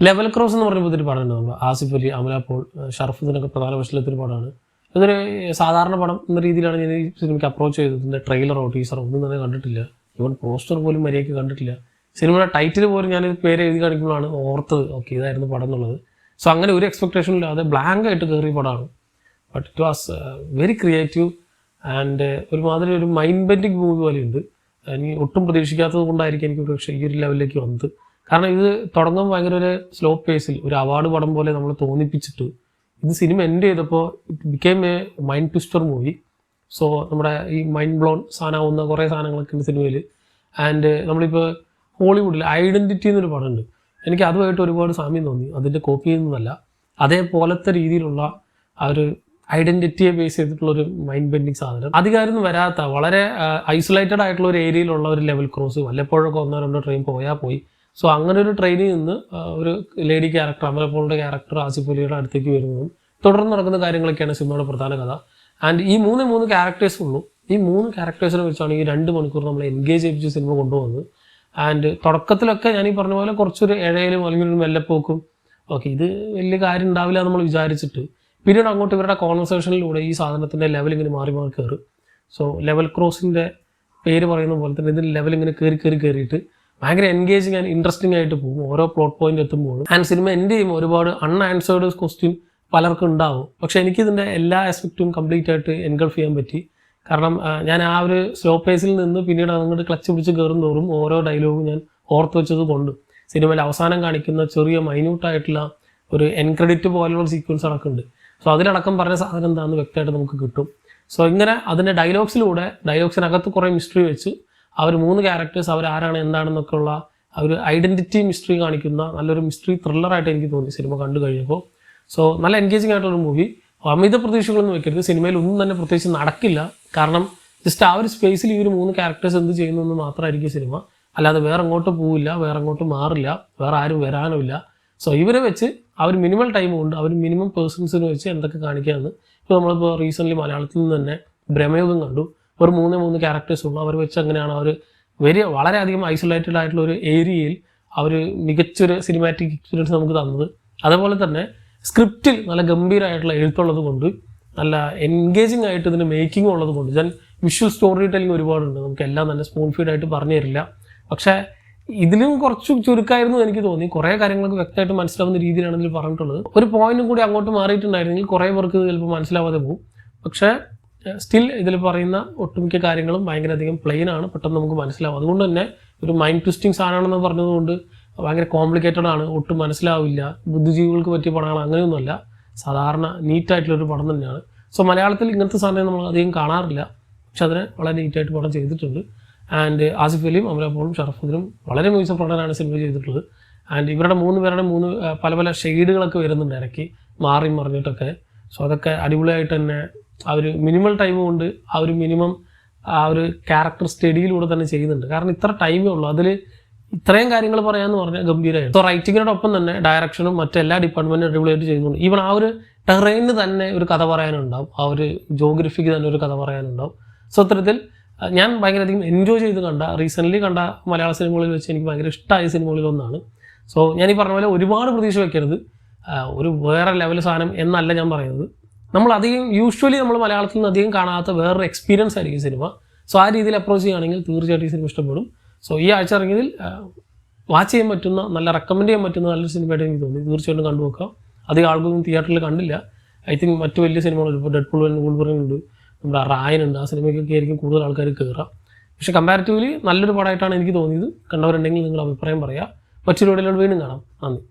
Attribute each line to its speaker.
Speaker 1: Level cross എന്ന് പറയുമ്പോൾ ഇതൊരു പടമുണ്ട്. നമ്മൾ ആസിഫ് അലി, അമല പോൾ, ഷറഫുദ്ദീനൊക്കെ പ്രധാന വേഷത്തിലൊരു പടമാണ്. ഇതൊരു സാധാരണ പടം എന്ന രീതിയിലാണ് ഞാൻ ഈ സിനിമയ്ക്ക് അപ്രോച്ച് ചെയ്തത്. ഇതിൻ്റെ ട്രെയിലറോ ടീസറോ ഒന്നും തന്നെ കണ്ടിട്ടില്ല. ഈവൻ പോസ്റ്റർ പോലും മര്യാദയ്ക്ക് കണ്ടിട്ടില്ല. സിനിമയുടെ ടൈറ്റിൽ പോലും ഞാൻ പേര് എഴുതി കാണിക്കുമ്പോഴാണ് ഓർത്തത് ഓക്കെ ഇതായിരുന്നു പടം എന്നുള്ളത്. സോ അങ്ങനെ ഒരു എക്സ്പെക്ടേഷൻ ഇല്ലാതെ ബ്ലാങ്ക് ആയിട്ട് കയറിയ പടമാണ്. But it was very creative and ഒരുമാതിരി ഒരു മൈൻഡ് ബെൻഡിങ് മൂവി പോലെയുണ്ട്. എനിക്ക് ഒട്ടും പ്രതീക്ഷിക്കാത്തത് കൊണ്ടായിരിക്കും എനിക്ക് പക്ഷേ ഈ ഒരു ലെവലിലേക്ക് വന്നത്. കാരണം ഇത് തുടങ്ങുമ്പോൾ ഭയങ്കര ഒരു സ്ലോ പേസിൽ ഒരു അവാർഡ് പടം പോലെ നമ്മൾ തോന്നിപ്പിച്ചിട്ട് ഇത് സിനിമ എൻഡ് ചെയ്തപ്പോൾ it became A mind twister movie. So നമ്മുടെ ഈ മൈൻഡ് ബ്ലോൺ സാധനമാവുന്ന കുറേ സാധനങ്ങളൊക്കെ ഉണ്ട് സിനിമയിൽ. ആൻഡ് നമ്മളിപ്പോൾ ഹോളിവുഡിൽ ഐഡൻറ്റിറ്റി എന്നൊരു പടമുണ്ട്. എനിക്ക് അതുമായിട്ട് ഒരുപാട് സാമ്യം തോന്നി. അതിൻ്റെ കോപ്പി ചെയ്യുന്നതല്ല, അതേപോലത്തെ രീതിയിലുള്ള ആ ഒരു ഐഡൻറ്റിറ്റിയെ ബേസ് ചെയ്തിട്ടുള്ളൊരു മൈൻഡ് ബെൻഡിങ് സാധനം. അധികാരമൊന്നും വരാത്ത വളരെ ഐസൊലേറ്റഡ് ആയിട്ടുള്ള ഒരു ഏരിയയിലുള്ള ഒരു ലെവൽ ക്രോസ്, വല്ലപ്പോഴൊക്കെ 1-2 ട്രെയിൻ പോയാൽ പോയി. സോ അങ്ങനെ ഒരു ട്രെയിനിൽ നിന്ന് ഒരു ലേഡി ക്യാരക്ടർ അമല പോളിൻ്റെ ക്യാരക്ടർ ആസിഫ് അലിയുടെ അടുത്തേക്ക് വരുന്നതും തുടർന്ന് നടക്കുന്ന കാര്യങ്ങളൊക്കെയാണ് സിനിമയുടെ പ്രധാന കഥ. ആൻഡ് ഈ മൂന്ന് ക്യാരക്ടേഴ്സ് ഉള്ളൂ. ഈ 3 ക്യാരക്ടേഴ്സിനെ വെച്ചാണ് ഈ 2 മണിക്കൂർ നമ്മൾ എൻഗേജ് ചെയ്യിപ്പിച്ച് സിനിമ കൊണ്ടുപോകുന്നത്. ആൻഡ് തുടക്കത്തിലൊക്കെ ഞാൻ ഈ പറഞ്ഞ പോലെ കുറച്ചൊരു ഇഴയിലും അല്ലെങ്കിൽ ഒരു മെല്ലപ്പോക്കും ഓക്കെ ഇത് വലിയ കാര്യം ഉണ്ടാവില്ല നമ്മൾ വിചാരിച്ചിട്ട് പിന്നീട് അങ്ങോട്ട് ഇവരുടെ കോൺവെർസേഷനിലൂടെ ഈ സാധനത്തിൻ്റെ ലെവൽ ഇങ്ങനെ മാറി കയറും. സോ ലെവൽ ക്രോസിൻ്റെ പേര് പറയുന്ന പോലെ തന്നെ ഇതിൽ ലെവൽ ഇങ്ങനെ കയറിയിട്ട് ഭയങ്കര എൻഗേജിങ് ആൻഡ് ഇൻട്രസ്റ്റിംഗ് ആയിട്ട് പോകും ഓരോ പ്ലോട്ട് പോയിന്റ് എത്തുമ്പോഴും. ആൻഡ് സിനിമ എൻഡ് ചെയ്യുമ്പോൾ ഒരുപാട് അൺആൻസേർഡ് ക്വസ്റ്റ്യൻ പലർക്കും ഉണ്ടാവും. പക്ഷേ എനിക്കിതിൻ്റെ എല്ലാ ആസ്പെക്റ്റും കംപ്ലീറ്റ് ആയിട്ട് എൻഗൾഫ് ചെയ്യാൻ പറ്റി. കാരണം ഞാൻ ആ ഒരു സ്ലോ പേസിൽ നിന്ന് പിന്നീട് അങ്ങോട്ട് ക്ലച്ച് പിടിച്ച് കയറും തോറും ഓരോ ഡയലോഗും ഞാൻ ഓർത്ത് വെച്ചത് കൊണ്ട് സിനിമയിൽ അവസാനം കാണിക്കുന്ന ചെറിയ മൈന്യൂട്ടായിട്ടുള്ള ഒരു എൻക്രെഡിറ്റ് പോലുള്ള സീക്വൻസ് അടക്കമുണ്ട്. സോ അതിലടക്കം പറഞ്ഞ സാധനം എന്താണെന്ന് വ്യക്തമായിട്ട് നമുക്ക് കിട്ടും. സോ ഇങ്ങനെ അതിൻ്റെ ഡയലോഗ്സിനകത്ത് കുറേ മിസ്റ്ററി വെച്ച് അവർ 3 ക്യാരക്ടേഴ്സ് അവരാരാണ് എന്താണെന്നൊക്കെ ഉള്ള ഒരു ഐഡൻറ്റിറ്റി മിസ്റ്ററി കാണിക്കുന്ന നല്ലൊരു മിസ്റ്ററി ത്രില്ലറായിട്ട് എനിക്ക് തോന്നി സിനിമ കണ്ടു കഴിഞ്ഞപ്പോൾ. സോ നല്ല എൻഗേജിങ് ആയിട്ടുള്ളൊരു മൂവി. അമിത പ്രതീക്ഷകളൊന്നും വെക്കരുത്. സിനിമയിൽ ഒന്നും തന്നെ പ്രത്യേകിച്ച് നടക്കില്ല. കാരണം ജസ്റ്റ് ആ ഒരു സ്പേസിൽ ഈ ഒരു 3 ക്യാരക്ടേഴ്സ് എന്ത് ചെയ്യുന്നു എന്ന് മാത്രമായിരിക്കും സിനിമ. അല്ലാതെ വേറെ അങ്ങോട്ട് പോവില്ല, വേറെ അങ്ങോട്ട് മാറില്ല, വേറെ ആരും വരാനുമില്ല. സോ ഇവരെ വെച്ച് അവർ മിനിമൽ ടൈം കൊണ്ട് അവർ മിനിമം പേഴ്സൺസിന് വെച്ച് എന്തൊക്കെ കാണിക്കാമെന്ന് ഇപ്പോൾ നമ്മളിപ്പോൾ റീസെൻ്റ്ലി മലയാളത്തിൽ നിന്ന് തന്നെ ബ്രഹ്മയുഗം കണ്ടു. ഒരു 3 ക്യാരക്ടേഴ്സ് ഉള്ളു. അവർ വെച്ച് അങ്ങനെയാണ് അവർ വളരെയധികം ഐസൊലേറ്റഡ് ആയിട്ടുള്ള ഒരു ഏരിയയിൽ അവർ മികച്ചൊരു സിനിമാറ്റിക് എക്സ്പീരിയൻസ് നമുക്ക് തന്നത്. അതേപോലെ തന്നെ സ്ക്രിപ്റ്റിൽ നല്ല ഗംഭീരമായിട്ടുള്ള എഴുത്തുള്ളത് കൊണ്ട് നല്ല എൻഗേജിങ് ആയിട്ട് ഇതിൻ്റെ മേക്കിംഗ് ഉള്ളത് കൊണ്ട് ഞാൻ വിഷ്വൽ സ്റ്റോറി ടെല്ലിങ് ഒരുപാടുണ്ട്. നമുക്ക് എല്ലാം തന്നെ സ്പൂൺ ഫീഡായിട്ട് പറഞ്ഞു തരില്ല. പക്ഷേ ഇതിലും കുറച്ച് ചുരുക്കമായിരുന്നു എനിക്ക് തോന്നി. കുറേ കാര്യങ്ങൾക്ക് വ്യക്തമായിട്ട് മനസ്സിലാവുന്ന രീതിയിലാണ് ഇതിൽ പറഞ്ഞിട്ടുള്ളത്. ഒരു പോയിന്റും കൂടി അങ്ങോട്ട് മാറിയിട്ടുണ്ടായിരുന്നെങ്കിൽ കുറേ പേർക്ക് ചിലപ്പോൾ മനസ്സിലാവാതെ പോകും. പക്ഷേ സ്റ്റിൽ ഇതിൽ പറയുന്ന ഒട്ടുമിക്ക കാര്യങ്ങളും ഭയങ്കരധികം പ്ലെയിൻ ആണ്, പെട്ടെന്ന് നമുക്ക് മനസ്സിലാവും. അതുകൊണ്ട് തന്നെ ഒരു മൈൻഡ് ട്വിസ്റ്റിംഗ് സാധനമാണെന്ന് പറഞ്ഞതുകൊണ്ട് ഭയങ്കര കോംപ്ലിക്കേറ്റഡ് ആണ്, ഒട്ടും മനസ്സിലാവില്ല, ബുദ്ധിജീവികൾക്ക് പറ്റിയ പടമാണ് അങ്ങനെയൊന്നുമല്ല. സാധാരണ നീറ്റായിട്ടുള്ളൊരു പടം തന്നെയാണ്. സോ മലയാളത്തിൽ ഇങ്ങനത്തെ സാധനം നമ്മൾ അധികം കാണാറില്ല. പക്ഷെ അതിനെ വളരെ നീറ്റായിട്ട് പടം ചെയ്തിട്ടുണ്ട്. ആൻഡ് ആസിഫ് അലിയും അമല പോളും ഷറഫുദ്ദീനും വളരെ മികച്ച പ്രകടനമാണ് സിനിമ ചെയ്തിട്ടുള്ളത്. ആൻഡ് ഇവരുടെ 3 പേരുടെ 3 പല ഷെയ്ഡുകളൊക്കെ വരുന്നുണ്ട് ഇടയ്ക്ക് മാറി മറിഞ്ഞിട്ടൊക്കെ. സോ അതൊക്കെ അടിപൊളിയായിട്ട് തന്നെ ആ ഒരു മിനിമൽ ടൈം കൊണ്ട് ആ ഒരു മിനിമം ആ ഒരു ക്യാരക്ടർ സ്റ്റഡിയിലൂടെ തന്നെ ചെയ്യുന്നുണ്ട്. കാരണം ഇത്ര ടൈമേ ഉള്ളൂ, അതിൽ ഇത്രയും കാര്യങ്ങൾ പറയാമെന്ന് പറഞ്ഞാൽ ഗംഭീരമായിട്ട്. സോ റൈറ്റിങ്ങിനോടൊപ്പം തന്നെ ഡയറക്ഷനും മറ്റെല്ലാ ഡിപ്പാർട്ട്മെൻറ്റും അടിപൊളിയായിട്ട് ചെയ്യുന്നുണ്ട്. ഈവൻ ആ ഒരു ടെറൈനിന് തന്നെ ഒരു കഥ പറയാനുണ്ടാവും, ആ ഒരു ജോഗ്രഫിക്ക് തന്നെ ഒരു കഥ പറയാനുണ്ടാവും. സോ അത്തരത്തിൽ ഞാൻ ഭയങ്കരധികം എൻജോയ് ചെയ്ത് റീസെൻ്റ്ലി കണ്ട മലയാള സിനിമകളിൽ വെച്ച് എനിക്ക് ഭയങ്കര ഇഷ്ടമായ സിനിമകളിലൊന്നാണ്. സോ ഞാൻ ഈ പറഞ്ഞ പോലെ ഒരുപാട് പ്രതീക്ഷ വയ്ക്കരുത്, ഒരു വേറെ ലെവൽ സാധനം എന്നല്ല ഞാൻ പറയുന്നത്. യൂഷ്വലി നമ്മൾ മലയാളത്തിൽ നിന്ന് അധികം കാണാത്ത വേറൊരു എക്സ്പീരിയൻസ് ആയിരിക്കും സിനിമ. സോ ആ രീതിയിൽ അപ്രോച്ച് ചെയ്യുകയാണെങ്കിൽ തീർച്ചയായിട്ടും ഈ സിനിമ ഇഷ്ടപ്പെടും. സോ ഈ ആഴ്ച ഇറങ്ങിയതിൽ വാച്ച് ചെയ്യാൻ പറ്റുന്ന, നല്ല റെക്കമെൻഡ് ചെയ്യാൻ പറ്റുന്ന നല്ലൊരു സിനിമയായിട്ട് എനിക്ക് തോന്നി. തീർച്ചയായിട്ടും കണ്ടുനോക്കാം. അധികം ആൾക്കൊന്നും തിയേറ്ററിൽ കണ്ടില്ല. ഐ തിങ്ക് മറ്റു വലിയ സിനിമകൾ ഇപ്പോൾ ഡെഡ്പൂൾ ഉണ്ട്, നമ്മുടെ റായനുണ്ട്, ആ സിനിമയ്ക്കൊക്കെ ആയിരിക്കും കൂടുതൽ ആൾക്കാർ കയറാം. പക്ഷേ കമ്പാരിറ്റീവ്ലി നല്ലൊരു പടമായിട്ടാണ് എനിക്ക് തോന്നിയത്. കണ്ടവരുണ്ടെങ്കിൽ നിങ്ങൾ അഭിപ്രായം പറയാം. മറ്റൊരു വീഡിയോയിൽ വീണ്ടും കാണാം. നന്ദി.